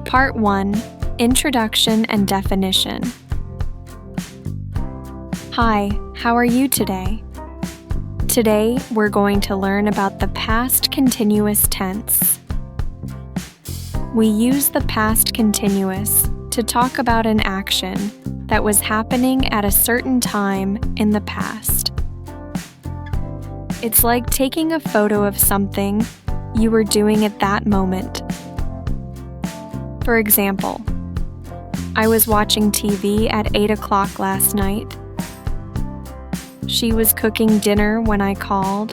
Part 1, Introduction and Definition. Hi, how are you today? Today, we're going to learn about the past continuous tense. We use the past continuous to talk about an action that was happening at a certain time in the past. It's like taking a photo of something you were doing at that moment. For example, I was watching TV at 8 o'clock last night. She was cooking dinner when I called.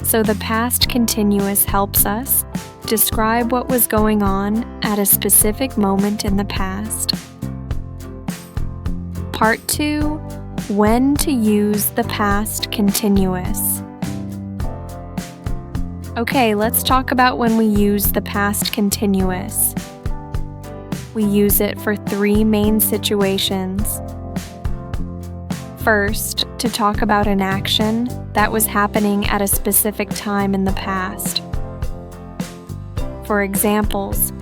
So the past continuous helps us describe what was going on at a specific moment in the past. Part 2, When to use the past continuous. Okay, let's talk about when we use the past continuous. We use it for 3 main situations. First, to talk about an action that was happening at a specific time in the past. For examples,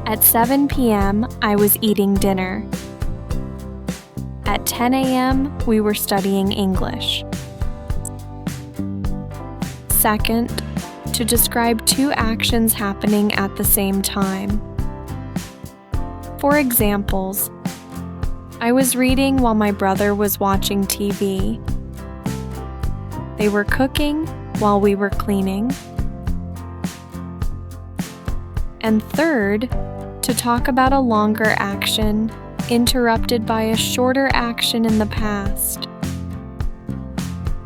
at 7 p.m., I was eating dinner. At 10 a.m., we were studying English. Second, to describe 2 actions happening at the same time. For examples, I was reading while my brother was watching TV. They were cooking while we were cleaning. And third, to talk about a longer action interrupted by a shorter action in the past.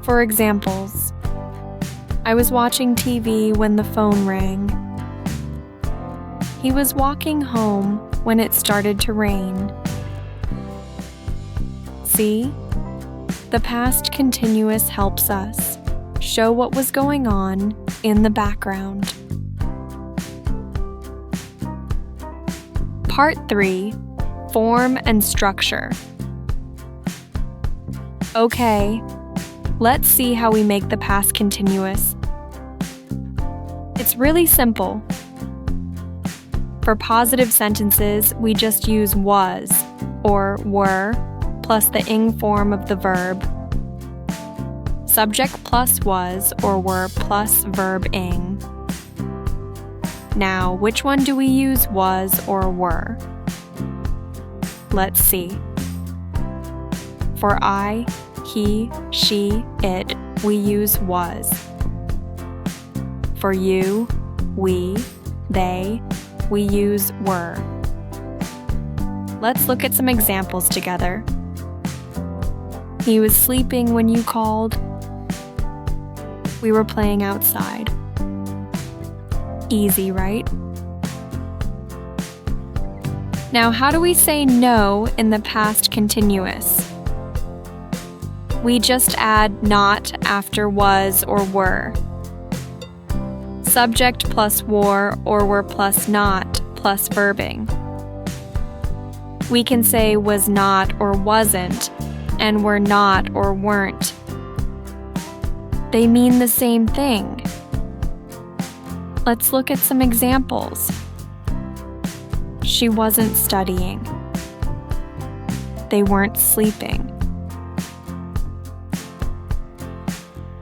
For examples, I was watching TV when the phone rang. He was walking home when it started to rain. See? The past continuous helps us show what was going on in the background. Part 3, Form and Structure. Okay, let's see how we make the past continuous. It's really simple. For positive sentences, we just use was or were plus the ing form of the verb. Subject plus was or were plus verb-ing. Now, which one do we use was or were? Let's see. For I, he, she, it, we use was. For you, we, they, we use were. Let's look at some examples together. He was sleeping when you called. We were playing outside. Easy, right? Now, how do we say no in the past continuous? We just add not after was or were. Subject plus were or were plus not plus verbing. We can say was not or wasn't, and were not or weren't. They mean the same thing. Let's look at some examples. She wasn't studying. They weren't sleeping.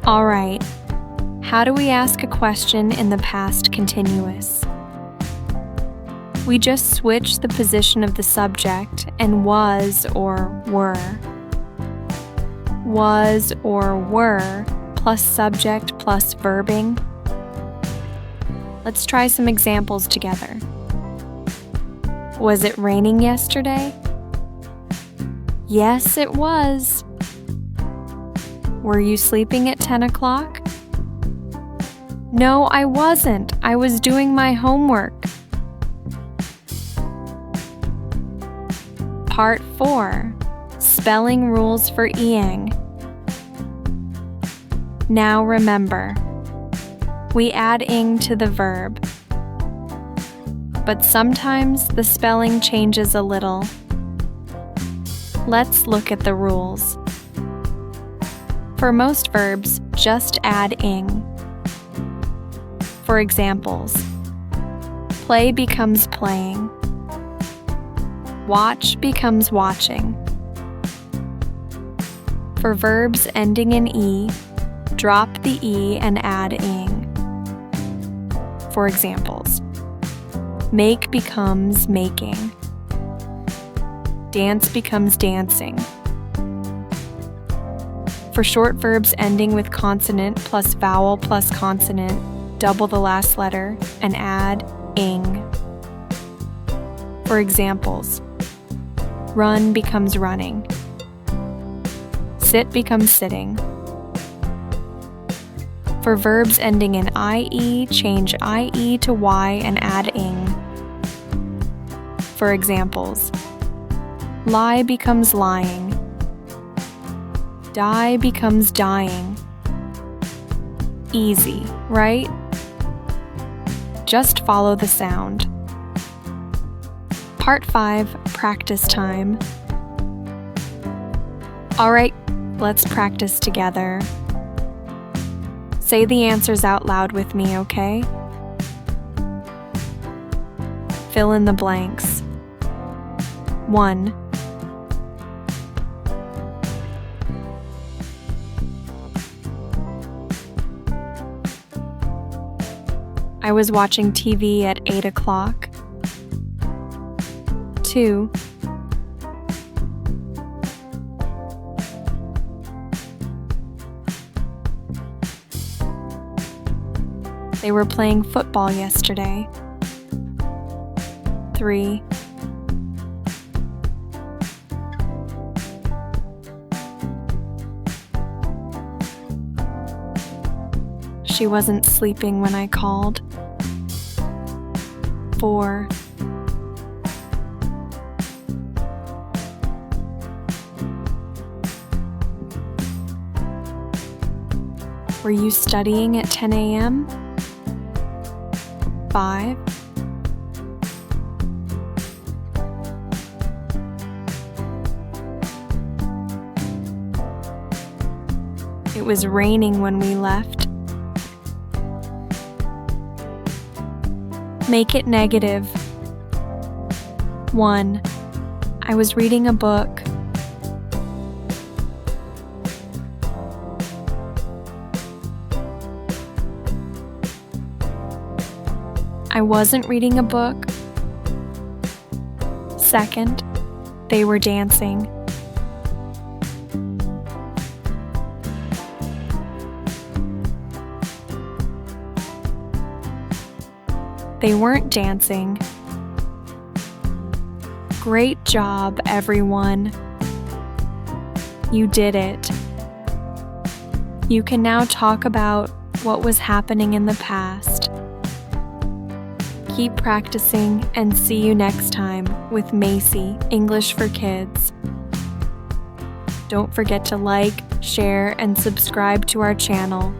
All right. How do we ask a question in the past continuous? We just switch the position of the subject and was or were. Was or were plus subject plus verbing. Let's try some examples together. Was it raining yesterday? Yes, it was. Were you sleeping at 10 o'clock? No, I wasn't. I was doing my homework. Part 4, Spelling Rules for ing. Now remember, we add ing to the verb, but sometimes the spelling changes a little. Let's look at the rules. For most verbs, just add ing. For examples, Play becomes playing. Watch becomes watching. For verbs ending in E, drop the E and add ing. For examples, make becomes making. Dance becomes dancing. For short verbs ending with consonant plus vowel plus consonant, double the last letter and add ing. For examples, run becomes running. Sit becomes sitting. For verbs ending in IE, change IE to Y and add ing. For examples, lie becomes lying. Die becomes dying. Easy, right? Just follow the sound. Part 5, practice time. All right, let's practice together. Say the answers out loud with me, okay? Fill in the blanks. 1. I was watching TV at 8 o'clock. 2. They were playing football yesterday. 3. She wasn't sleeping when I called. 4. Were you studying at 10 a.m.? 5. It was raining when we left. Make it negative. 1. I was reading a book. 'I wasn't reading a book. 2nd, they were dancing. 'They weren't dancing. Great job, everyone. You did it. You can now talk about what was happening in the past. Keep practicing and see you next time with Maci, English for Kids. Don't forget to like, share, and subscribe to our channel.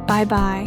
Bye-bye.